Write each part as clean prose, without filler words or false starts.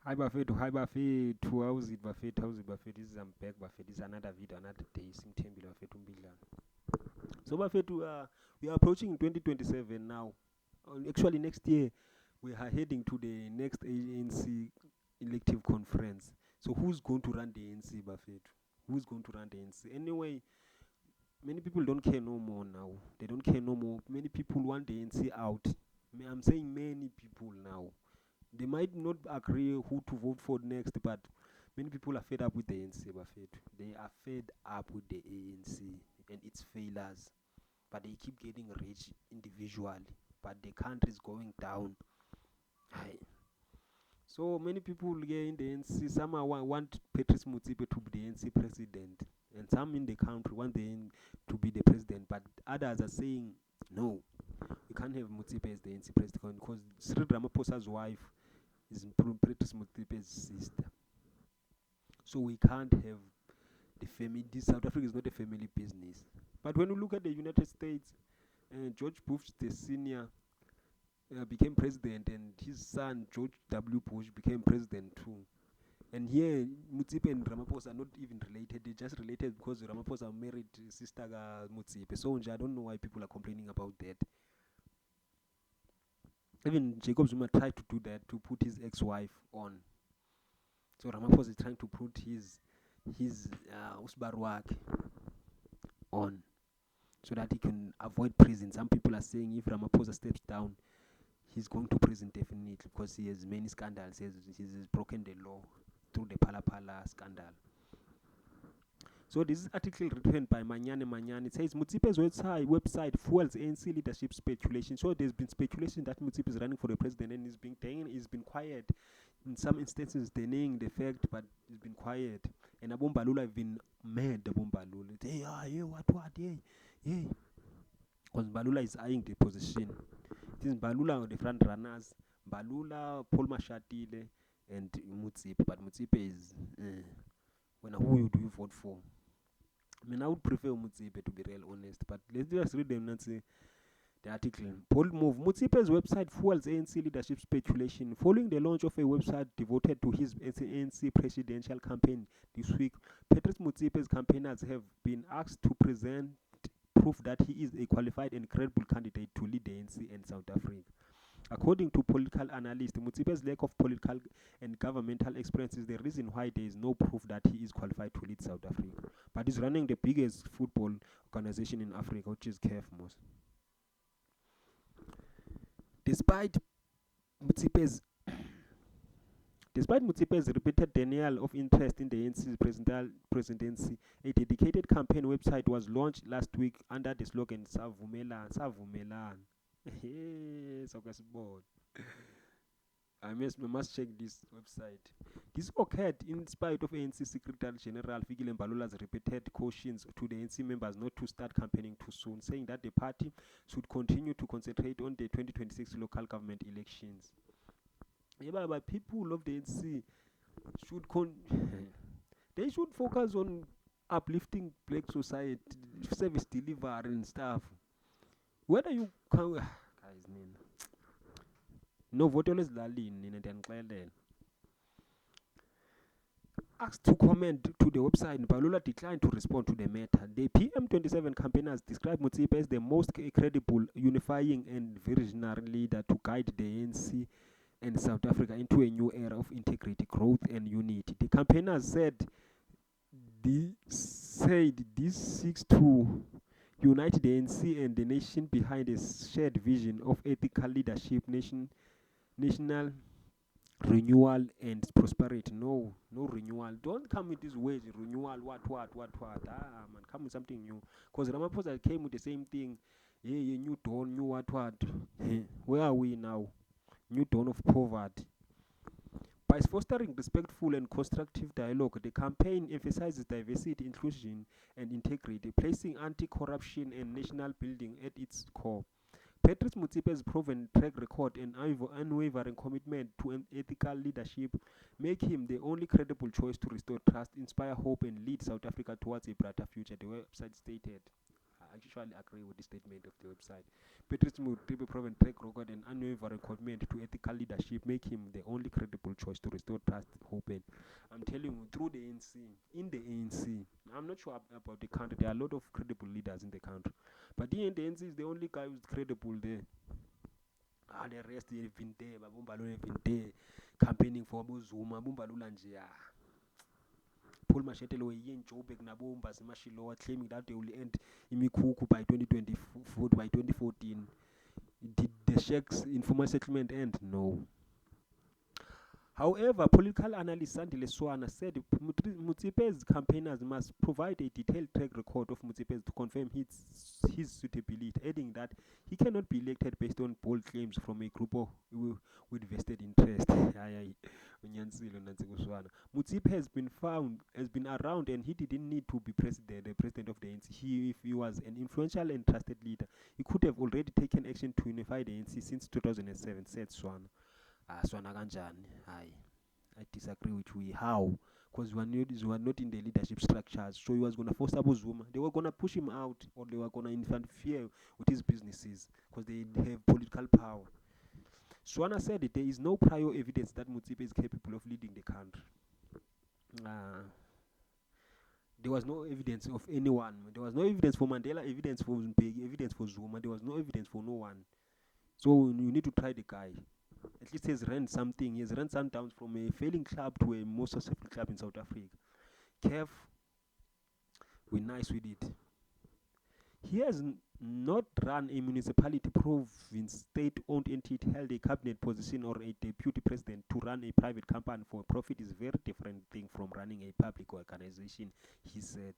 Hi Buffet, 2 hours it Buffet, how's it Buffet? This is I'm back Buffet. This is another video, another day. Simthembile Buffet Umbilana. So Buffet, we are approaching 2027 now. Actually, next year we are heading to the next ANC elective conference. So who's going to run the ANC Buffet? Who's going to run the ANC? Anyway, many people don't care no more now. They don't care no more. Many people want the ANC out. I'm saying many people now. They might not agree who to vote for next, but many people are fed up with the ANC. They are fed up with the ANC and its failures, but they keep getting rich individually. But the country is going down. Aye. So many people here in the ANC, some want Patrice Motsepe to be the ANC president, and some in the country want to be the president, but others are saying no, you can't have Motsepe as the ANC president because Cyril Ramaphosa's wife is Patrice Motsepe's sister. So we can't have the family. This South Africa is not a family business. But when you look at the United States, George Bush the senior became president, and his son George W. Bush became president too. And here, Motsepe and Ramaphosa are not even related. They just related because Ramaphosa married sister Motsepe. So I don't know why people are complaining about that. Even Jacob Zuma tried to do that to put his ex-wife on. So Ramaphosa is trying to put his Usbarwak on so that he can avoid prison. Some people are saying if Ramaphosa steps down, he's going to prison definitely because he has many scandals. He's broken the law through the Pala scandal. So this is article written by Manyane. It says Motsepe's website fuels ANC leadership speculation. So there's been speculation that Motsepe is running for the president, and he's been quiet. In some instances denying the fact, but he's been quiet. And Abombalula have been mad. Abombalula, hey, what, hey. Because Balula is eyeing the position. It is Balula the front runners. Balula, Paul Mashatile, and Motsepe. But Motsepe is who do you vote for? I mean, I would prefer Motsepe to be real honest. But let's just read them and see the article. Poll move. Motsepe's website fuels ANC leadership speculation. Following the launch of a website devoted to his ANC presidential campaign this week, Patrice Motsepe's campaigners have been asked to present proof that he is a qualified and credible candidate to lead the ANC and South Africa. According to political analysts, Motsepe's lack of political and governmental experience is the reason why there is no proof that he is qualified to lead South Africa. But he's running the biggest football organization in Africa, which is CAF. Despite Motsepe's repeated denial of interest in the ANC's presidency, a dedicated campaign website was launched last week under the slogan Savumelan. I must check this website. This occurred in spite of ANC Secretary General Fikile Mbalula's repeated cautions to the ANC members not to start campaigning too soon, saying that the party should continue to concentrate on the 2026 local government elections. Yeah, but people of the ANC should they should focus on uplifting black society, service delivery and stuff. Whether you can, guys, no vote always lalini and asked to comment to the website, Balula declined to respond to the matter. The PM27 campaigners described Motsepe as the most credible, unifying, and visionary leader to guide the ANC and South Africa into a new era of integrity, growth, and unity. The campaigners said this seeks to unite the ANC and the nation behind a shared vision of ethical leadership, national renewal and prosperity. No renewal. Don't come with these words. Renewal, what. Man, come with something new. Because Ramaphosa came with the same thing. Yeah, new dawn, new what. Where are we now? New dawn of poverty. By fostering respectful and constructive dialogue, the campaign emphasizes diversity, inclusion, and integrity, placing anti-corruption and national building at its core. Patrice Motsepe's proven track record and unwavering commitment to an ethical leadership make him the only credible choice to restore trust, inspire hope, and lead South Africa towards a brighter future, the website stated. actually agree with the statement of the website. Patrice Motsepe proven track record and unwavering commitment to ethical leadership make him the only credible choice to restore trust, hope, and I'm telling you, through the ANC, in the ANC, I'm not sure about the country. There are a lot of credible leaders in the country, but the ANC is the only guy who's credible there. The rest have been there, Babumbalula have been there, campaigning for Zuma, Bumbalula nje. Paul Mashatile were in Joburg Nabomba Simashilowa claiming that they will end Imikuku by 2024 by 2014. Did the Sheikh's informal settlement end? No. However, political analyst Sandile Swana said Motsepe's campaigners must provide a detailed track record of Motsepe's to confirm his suitability, adding that he cannot be elected based on bold claims from a group with vested interest. Motsepe has been around, and he didn't need to be the president of the ANC. If he was an influential and trusted leader, he could have already taken action to unify the ANC since 2007, said Swana. Swana kanjani? I disagree with you. How? Because we were not in the leadership structures, so he was gonna force Abu Zuma. They were gonna push him out, or they were gonna interfere with his businesses because they have political power. Swana said that there is no prior evidence that Motsepe is capable of leading the country. There was no evidence of anyone. There was no evidence for Mandela, evidence for Mbeki, evidence for Zuma. There was no evidence for no one. So you need to try the guy. At least he's run something. He's run Sundowns from a failing club to a most successful club in South Africa. Kev, we're nice with it. He has not run a municipality, province, state-owned entity, held a cabinet position, or a deputy president. To run a private company for profit is a very different thing from running a public organization, he said.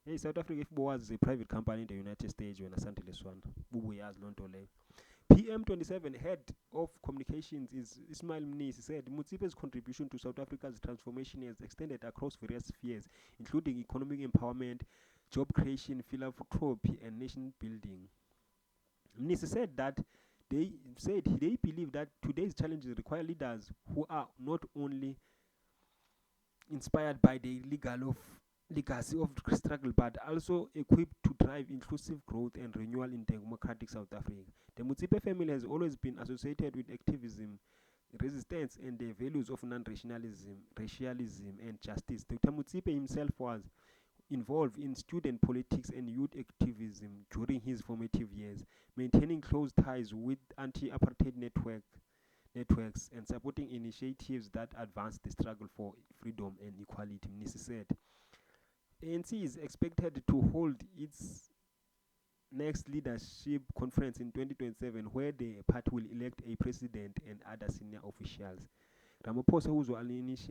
Hey, South Africa was a private company in the United States when Asante Leswan, Bubu Yaz Lontole. PM27 head of communications is Ismail Mnisi said Motsepe's contribution to South Africa's transformation has extended across various spheres, including economic empowerment, job creation, philanthropy, and nation building. Mnisi said that they believe that today's challenges require leaders who are not only inspired by the legacy of struggle, but also equipped to drive inclusive growth and renewal in democratic South Africa. The Motsepe family has always been associated with activism, resistance, and the values of non-racialism, racialism, and justice. Dr. Motsepe himself was involved in student politics and youth activism during his formative years, maintaining close ties with anti-apartheid networks and supporting initiatives that advance the struggle for freedom and equality, Mnisi said. ANC is expected to hold its next leadership conference in 2027, where the party will elect a president and other senior officials. Ramaphosa, who was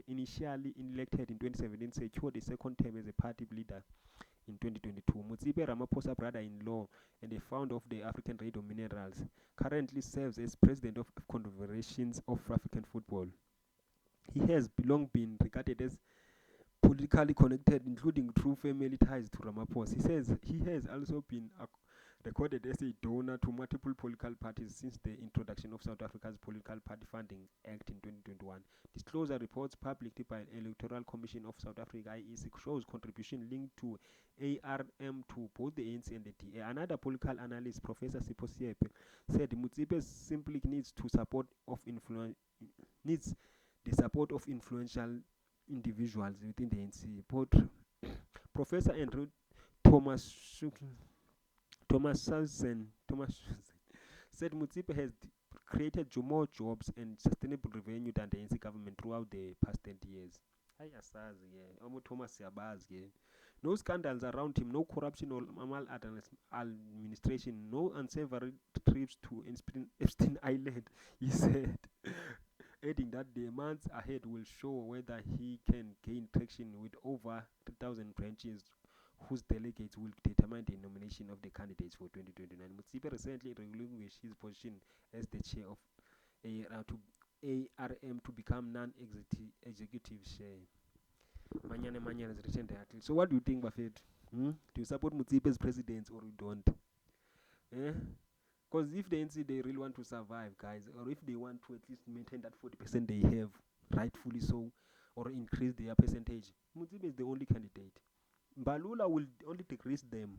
initially elected in 2017, secured a second term as a party leader in 2022. Motsepe, Ramaphosa brother-in-law and the founder of the African Radio Minerals, currently serves as president of Confederations of African Football. He has long been regarded as politically connected, including through family ties to Ramaphosa. He says he has also been recorded as a donor to multiple political parties since the introduction of South Africa's Political Party Funding Act in 2021. Disclosure reports published by the Electoral Commission of South Africa (IEC) shows contribution linked to ARM to both the ANC and the DA. Another political analyst, Professor Sipho Siepe, said Motsepe simply needs the support of influential individuals within the ANC. Professor Andrew Thomas said Motsepe has created more jobs and sustainable revenue than the ANC government throughout the past 10 years. No scandals around him, no corruption or maladministration, no unsavory trips to Epstein Island, he said, adding that the months ahead will show whether he can gain traction with over 3,000 branches whose delegates will determine the nomination of the candidates for 2029. Motsepe recently relinquished his position as the chair of ARM to become non-executive chair. Manyane has written that. So what do you think, Buffett? Do you support Motsepe as president or you don't? Because if the NC they really want to survive, guys, or if they want to at least maintain that 40% they have, rightfully so, or increase their percentage, Motsepe is the only candidate. Mbalula will only decrease them.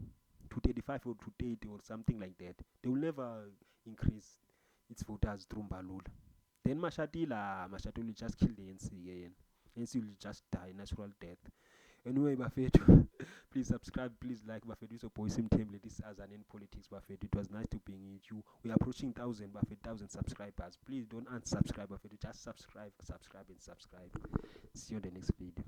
to 35 or to 30 or something like that. They will never increase its voters through Mbalula. Then Mashatile will just kill the NC again. NC will just die natural death. Anyway, Buffett, please subscribe, please like Buffett. Use a voice in this as an in politics, Buffett. It was nice to being with you. We are approaching 1,000 Buffett, 1,000 subscribers. Please don't unsubscribe, Buffett. Just subscribe, and subscribe. See you in the next video.